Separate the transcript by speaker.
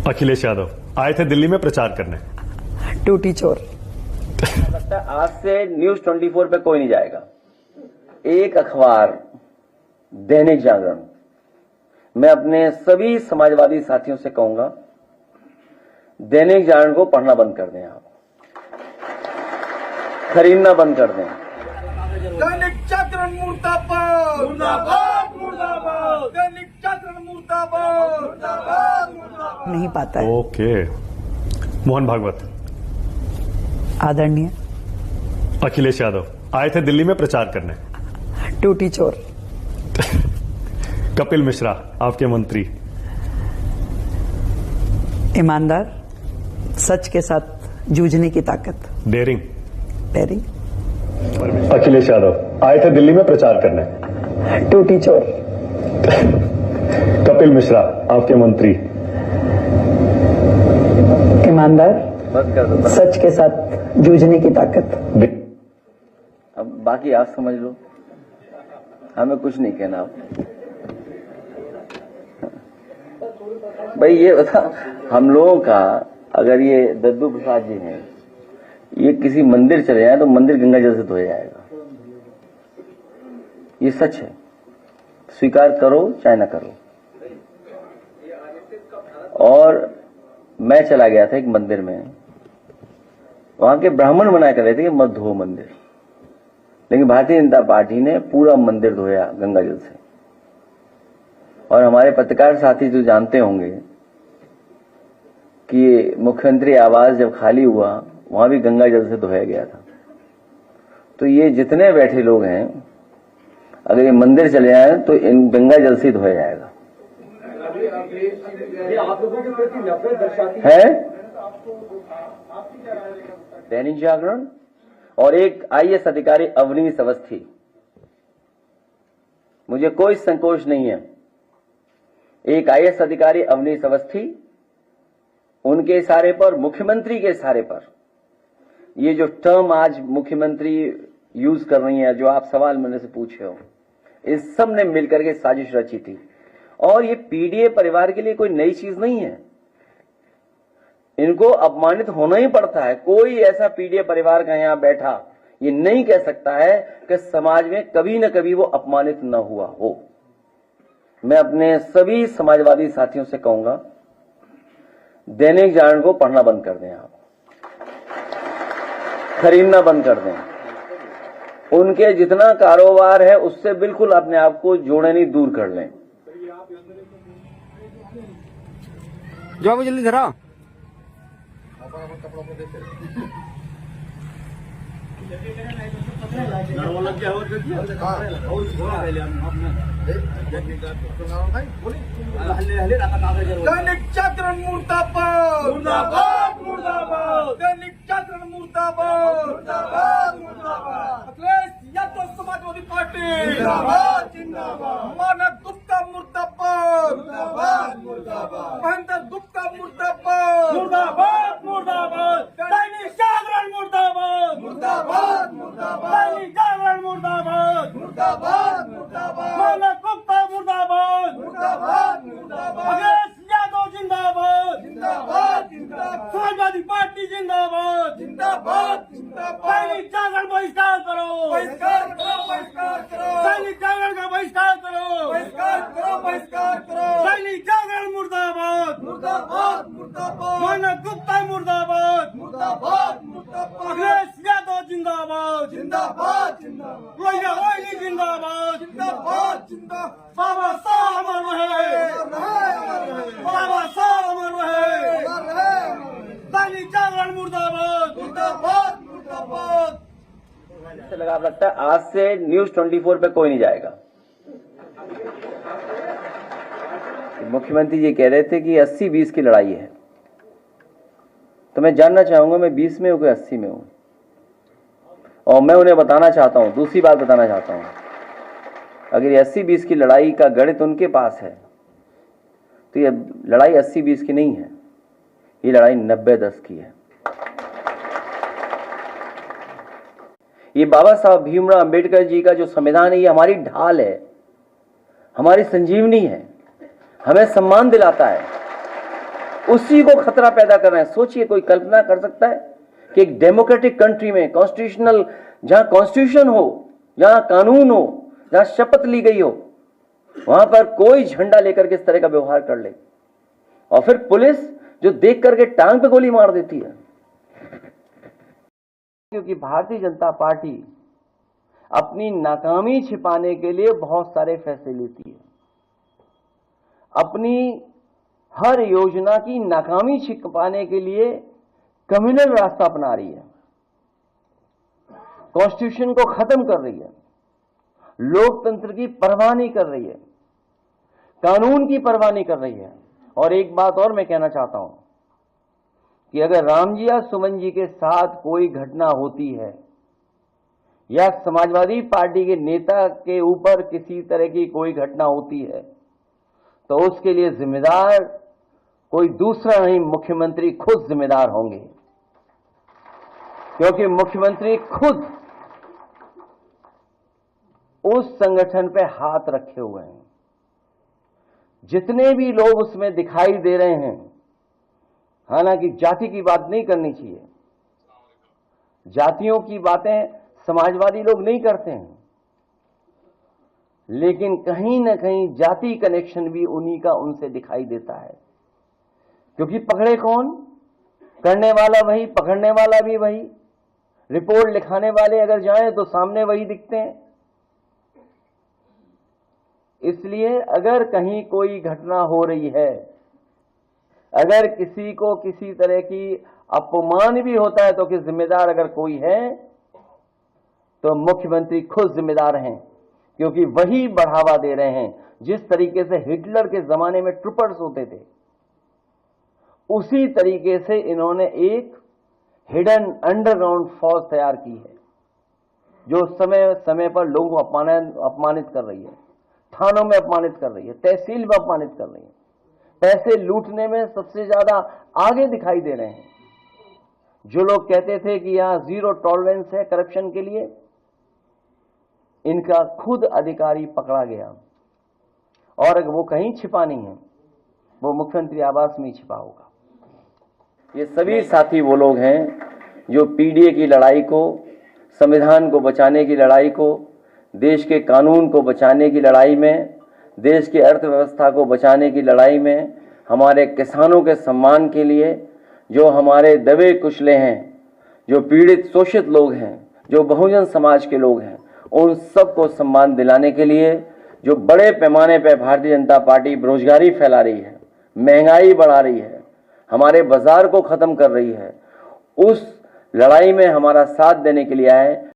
Speaker 1: अखिलेश यादव आए थे दिल्ली में प्रचार करने।
Speaker 2: टूटी चोर।
Speaker 3: लगता है आज से न्यूज 24 पे कोई नहीं जाएगा। एक अखबार दैनिक जागरण, मैं अपने सभी समाजवादी साथियों से कहूंगा, दैनिक जागरण को पढ़ना बंद कर दें, आप खरीदना बंद कर दें।
Speaker 4: दैनिक जागरण मुर्दाबाद मुर्दाबाद मुर्दाबाद, दैनिक जागरण मुर्दाबाद मुर्दाबाद मुर्दाबाद।
Speaker 2: नहीं पाता है।
Speaker 1: ओके, मोहन भागवत।
Speaker 2: आदरणीय
Speaker 1: अखिलेश यादव आए थे दिल्ली में प्रचार करने।
Speaker 2: टूटी चोर।
Speaker 1: कपिल मिश्रा आपके मंत्री।
Speaker 2: ईमानदार, सच के साथ जूझने की ताकत।
Speaker 1: डेयरिंग।
Speaker 2: डेयरिंग।
Speaker 1: अखिलेश यादव आए थे दिल्ली में प्रचार करने।
Speaker 2: टूटी चोर।
Speaker 1: कपिल मिश्रा आपके मंत्री।
Speaker 2: ईमानदार,
Speaker 3: बस कर दो।
Speaker 2: सच के साथ जूझने की ताकत।
Speaker 3: अब बाकी आप समझ लो, हमें कुछ नहीं कहना। भाई ये बता, हम लोगों का अगर ये दद्दू प्रसाद जी हैं, ये किसी मंदिर चले जाए तो मंदिर गंगा जल से धोया जाएगा। ये सच है, स्वीकार करो चाहे ना करो। और मैं चला गया था एक मंदिर में, वहां के ब्राह्मण मना कर रहे थे कि मत धो मंदिर, लेकिन भारतीय जनता पार्टी ने पूरा मंदिर धोया गंगा जल से। और हमारे पत्रकार साथी जो जानते होंगे कि मुख्यमंत्री आवास जब खाली हुआ, वहां भी गंगा जल से धोया गया था। तो ये जितने बैठे लोग हैं, अगर ये मंदिर चले जाए तो इन गंगा जल से धोया जाएगा।
Speaker 4: आप लोगों के प्रति नफरत दर्शाती
Speaker 3: है दैनिक जागरण। और एक आईएएस अधिकारी अवनीश अवस्थी, मुझे कोई संकोच नहीं है, एक आईएएस अधिकारी अवनीश अवस्थी, उनके इशारे पर, मुख्यमंत्री के इशारे पर, ये जो टर्म आज मुख्यमंत्री यूज कर रही है, जो आप सवाल मेरे से पूछे हो, इस सब ने मिलकर के साजिश रची थी। और ये पीडीए परिवार के लिए कोई नई चीज नहीं है, इनको अपमानित होना ही पड़ता है। कोई ऐसा पीडीए परिवार का यहां बैठा ये नहीं कह सकता है कि समाज में कभी न कभी वो अपमानित न हुआ हो। मैं अपने सभी समाजवादी साथियों से कहूंगा, दैनिक जागरण को पढ़ना बंद कर दें, आप खरीदना बंद कर दें। उनके जितना कारोबार है उससे बिल्कुल अपने आप को जोड़े नहीं, दूर कर लें।
Speaker 5: जाओ जल्दी धरा।
Speaker 4: दैनिक जागरण मुर्दाबाद मुर्दाबाद मुर्दाबाद, दैनिक जागरण मुर्दाबाद मुर्दाबाद मुर्दाबाद। अखिलेश यादव समाजवादी पार्टी जिंदाबाद जिंदाबाद। मानव गुप्ता मुर्दाबाद मुर्दाबाद मुर्दाबाद। महेंद्र गुप्ता मुर्दाबाद मुर्दाबाद मुर्दाबाद। दैनिक जागरण मुर्दाबाद मुर्दाबाद मुर्दाबाद। दैनिक जागरण मुर्दाबाद मुर्दाबाद मुर्दाबाद। मानव गुप्ता मुर्दाबाद मुर्दाबाद मुर्दाबाद। अखिलेश यादव जिंदाबाद जिंदाबाद जिंदाबाद। समाजवादी पार्टी जिंदाबाद जिंदाबाद जिंदाबाद। दैनिक जागरण बहिष्कार करो, बहिष्कार करो, बहिष्कार करो। दैनिक जागरण का बहिष्कार करो, बहिष्कार करो, बहिष्कार करो। दैनिक जागरण मुर्दाबाद मुर्दाबाद मुर्दाबाद। मानव गुप्ता मुर्दाबाद मुर्दाबाद मुर्दाबाद। अखिलेश यादव जिंदाबाद जिंदाबाद जिंदाबाद। लोहिया ओइली जिंदाबाद जिंदाबाद जिंदाबाद। बाबा साहब अमर रहे, बाबा साहब अमर रहे। दैनिक जागरण मुर्दाबाद मुर्दाबाद मुर्दाबाद।
Speaker 3: ऐसा लगा, आप लगता है आज से न्यूज 24 पे कोई नहीं जाएगा। मुख्यमंत्री जी कह रहे थे कि 80-20 की लड़ाई है, तो मैं जानना चाहूंगा मैं 20 में हूं कि 80 में हूं। और मैं उन्हें बताना चाहता हूं, दूसरी बात बताना चाहता हूं, अगर ये 80-20 की लड़ाई का गणित उनके पास है तो ये लड़ाई 80-20 की नहीं है, ये लड़ाई 90-10 की है। ये बाबा साहब भीमराव अंबेडकर जी का जो संविधान है, ये हमारी ढाल है, हमारी संजीवनी है, हमें सम्मान दिलाता है। उसी को खतरा पैदा कर रहे हैं। सोचिए, कोई कल्पना कर सकता है कि एक डेमोक्रेटिक कंट्री में कॉन्स्टिट्यूशनल, जहां कॉन्स्टिट्यूशन हो, जहां कानून हो, जहां शपथ ली गई हो, वहां पर कोई झंडा लेकर के इस तरह का व्यवहार कर ले, और फिर पुलिस जो देख करके टांग पे गोली मार देती है। क्योंकि भारतीय जनता पार्टी अपनी नाकामी छिपाने के लिए बहुत सारे फैसले लेती है, अपनी हर योजना की नाकामी छिपाने के लिए कम्युनल रास्ता अपना रही है, कॉन्स्टिट्यूशन को खत्म कर रही है, लोकतंत्र की परवाह नहीं कर रही है, कानून की परवाह नहीं कर रही है। और एक बात और मैं कहना चाहता हूं कि अगर राम जी या सुमन जी के साथ कोई घटना होती है, या समाजवादी पार्टी के नेता के ऊपर किसी तरह की कोई घटना होती है, तो उसके लिए जिम्मेदार कोई दूसरा नहीं, मुख्यमंत्री खुद जिम्मेदार होंगे। क्योंकि मुख्यमंत्री खुद उस संगठन पे हाथ रखे हुए हैं। जितने भी लोग उसमें दिखाई दे रहे हैं, हालांकि जाति की बात नहीं करनी चाहिए, जातियों की बातें समाजवादी लोग नहीं करते हैं, लेकिन कहीं ना कहीं जाति कनेक्शन भी उन्हीं का उनसे दिखाई देता है। क्योंकि पकड़े कौन? करने वाला वही, पकड़ने वाला भी वही, रिपोर्ट लिखाने वाले अगर जाएं तो सामने वही दिखते हैं। इसलिए अगर कहीं कोई घटना हो रही है, अगर किसी को किसी तरह की अपमान भी होता है, तो कि जिम्मेदार अगर कोई है तो मुख्यमंत्री खुद जिम्मेदार हैं। क्योंकि वही बढ़ावा दे रहे हैं। जिस तरीके से हिटलर के जमाने में ट्रूपर्स होते थे, उसी तरीके से इन्होंने एक हिडन अंडरग्राउंड फौज तैयार की है, जो समय समय पर लोगों को अपमानित कर रही है, थानों में अपमानित कर रही है, तहसील में अपमानित कर रही है, पैसे लूटने में सबसे ज्यादा आगे दिखाई दे रहे हैं। जो लोग कहते थे कि यहां जीरो टॉलरेंस है करप्शन के लिए, इनका खुद अधिकारी पकड़ा गया। और अगर वो कहीं छिपा नहीं है, वो मुख्यमंत्री आवास में ही छिपा होगा। ये सभी साथी वो लोग हैं जो पीडीए की लड़ाई को, संविधान को बचाने की लड़ाई को, देश के कानून को बचाने की लड़ाई में, देश की अर्थव्यवस्था को बचाने की लड़ाई में, हमारे किसानों के सम्मान के लिए, जो हमारे दबे कुचले हैं, जो पीड़ित शोषित लोग हैं, जो बहुजन समाज के लोग हैं, उन सबको सम्मान दिलाने के लिए जो बड़े पैमाने पर भारतीय जनता पार्टी बेरोजगारी फैला रही है, महंगाई बढ़ा रही है, हमारे बाजार को खत्म कर रही है, उस लड़ाई में हमारा साथ देने के लिए आए।